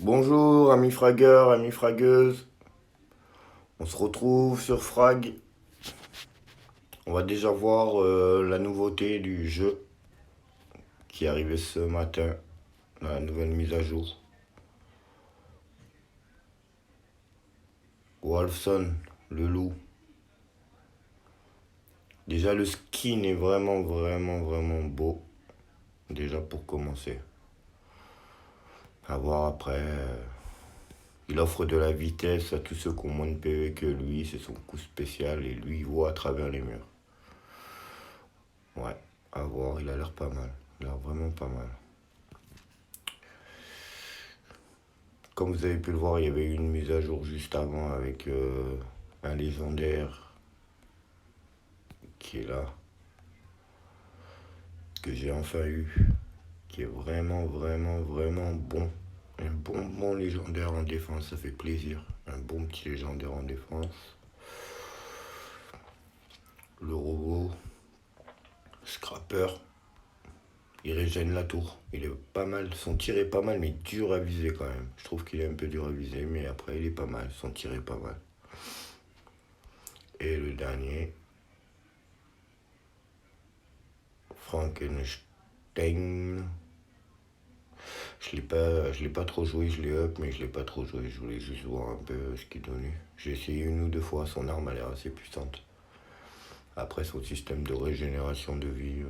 Bonjour, amis fragueurs, amis fragueuses. On se retrouve sur Frag. On va déjà voir la nouveauté du jeu qui est arrivé ce matin, la nouvelle mise à jour. Wolfson, le loup. Déjà, le skin est vraiment beau. Déjà pour commencer. À voir après. Il offre de la vitesse à tous ceux qui ont moins de PV que lui. C'est son coup spécial et lui, il voit à travers les murs. Ouais, à voir, il a l'air pas mal. Il a l'air vraiment pas mal. Comme vous avez pu le voir, il y avait eu une mise à jour juste avant avec un légendaire qui est là, que j'ai enfin eu, qui est vraiment bon. Un bon légendaire en défense, ça fait plaisir. Un bon petit légendaire en défense. Le robot, Scrapper, il régène la tour. Il est pas mal, son tir est pas mal, mais dur à viser quand même. Je trouve qu'il est un peu dur à viser, mais après il est pas mal, son tir est pas mal. Et le dernier, Frankenstein. Je l'ai pas trop joué, je l'ai up, mais je l'ai pas trop joué. Je voulais juste voir un peu ce qu'il donnait. J'ai essayé une ou deux fois, son arme a l'air assez puissante. Après, son système de régénération de vie,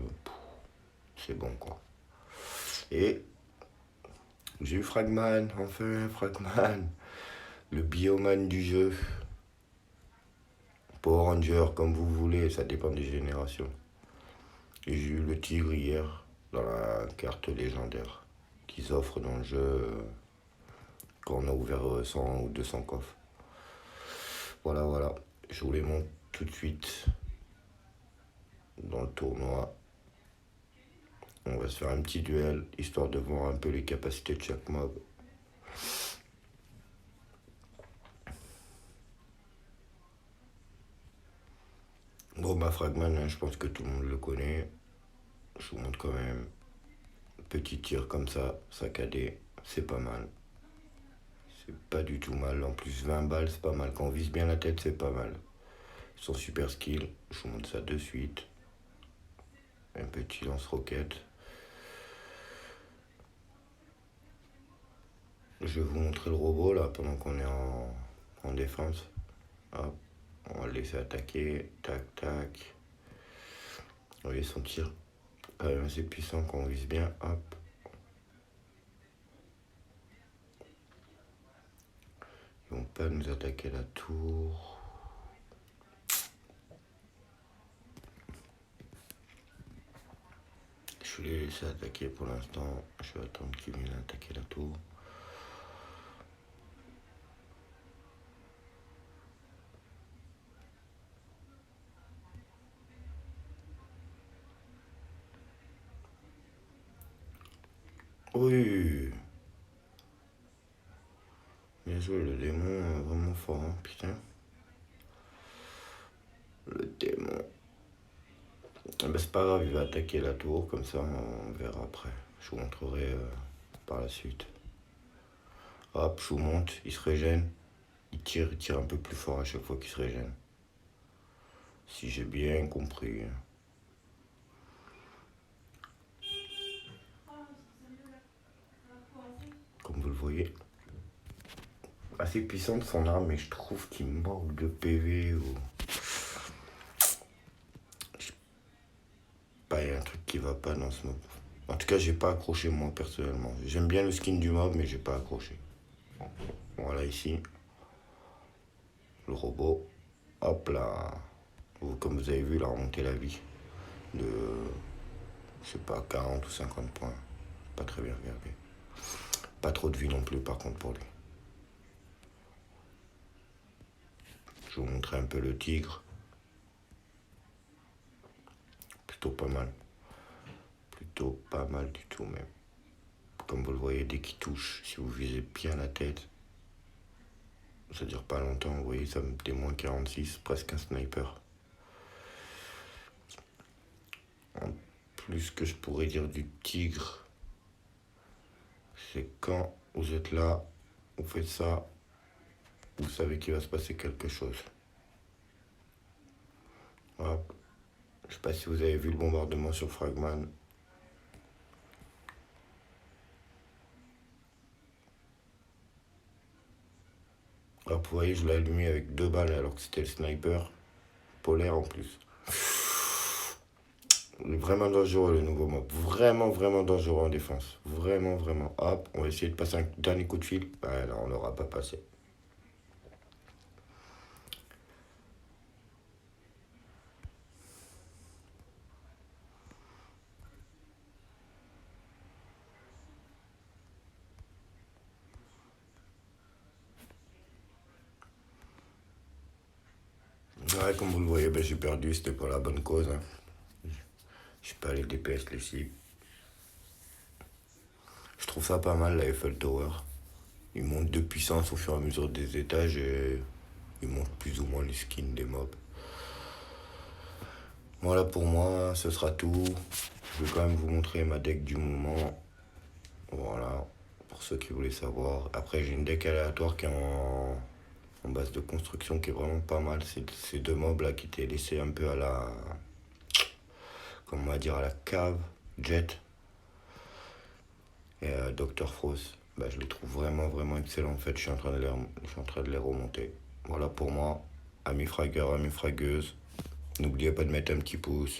c'est bon quoi. Et j'ai eu Fragman, enfin Fragman, le bioman du jeu. Power Ranger, comme vous voulez, ça dépend des générations. Et j'ai eu le tigre hier, dans la carte légendaire, qu'ils offrent dans le jeu quand on a ouvert 100 ou 200 coffres. Voilà. Je vous les montre tout de suite dans le tournoi. On va se faire un petit duel, histoire de voir un peu les capacités de chaque mob. Bon, bah Fragman, hein, je pense que tout le monde le connaît. Je vous montre quand même. Petit tir comme ça, saccadé, c'est pas mal. C'est pas du tout mal. En plus, 20 balles, c'est pas mal. Quand on vise bien la tête, c'est pas mal. Son super skill, je vous montre ça de suite. Un petit lance-roquette. Je vais vous montrer le robot là pendant qu'on est en défense. Hop, on va le laisser attaquer. Tac. Vous voyez son tir quand même assez puissant quand on vise bien. Hop. Ils vont pas nous attaquer la tour. Je vais les laisser attaquer pour l'instant. Je vais attendre qu'ils viennent attaquer la tour. Oui. Bien joué, le démon, vraiment fort, hein, putain. Le démon. Ah bah, c'est pas grave, il va attaquer la tour, comme ça on verra après. Je vous montrerai par la suite. Hop, je vous montre, il se régène. Il tire un peu plus fort à chaque fois qu'il se régène. Si j'ai bien compris. Comme vous le voyez. Assez puissante son arme, mais je trouve qu'il manque de PV ou... Bah, il y a un truc qui va pas dans ce mob. En tout cas, j'ai pas accroché moi personnellement. J'aime bien le skin du mob, mais j'ai pas accroché. Voilà ici. Le robot. Hop là. Comme vous avez vu, il a remonté la vie de, je sais pas, 40 ou 50 points. Pas très bien regardé. Pas trop de vie non plus, par contre, pour lui. Je vais vous montrer un peu le tigre. Plutôt pas mal. Plutôt pas mal du tout, même. Comme vous le voyez, dès qu'il touche, si vous visez bien la tête, ça dure pas longtemps. Vous voyez, ça me fait moins 46, presque un sniper. En plus, ce que je pourrais dire du tigre, c'est quand vous êtes là, vous faites ça, vous savez qu'il va se passer quelque chose. Voilà. Je sais pas si vous avez vu le bombardement sur Fragman. Alors, vous voyez, je l'ai allumé avec 2 balles alors que c'était le sniper polaire en plus. Vraiment dangereux le nouveau mob. Vraiment, vraiment dangereux en défense. Vraiment, vraiment. Hop, on va essayer de passer un dernier coup de fil. Ouais, non, on l'aura pas passé. Ouais, comme vous le voyez, ben, j'ai perdu, c'était pour la bonne cause. Hein. Je pas les DPS, les cibles. Je trouve ça pas mal, la Eiffel Tower. Ils montent de puissance au fur et à mesure des étages et ils montent plus ou moins les skins des mobs. Voilà pour moi, ce sera tout. Je vais quand même vous montrer ma deck du moment. Voilà, pour ceux qui voulaient savoir. Après, j'ai une deck aléatoire qui est en base de construction qui est vraiment pas mal. C'est ces 2 mobs là qui étaient laissés un peu à la. Comment on va dire, à la cave. Jet et Dr. Frost. Bah, je les trouve vraiment, vraiment excellents. En fait, je suis en train de les remonter. Voilà pour moi. Amis fragueurs, amis fragueuses. N'oubliez pas de mettre un petit pouce.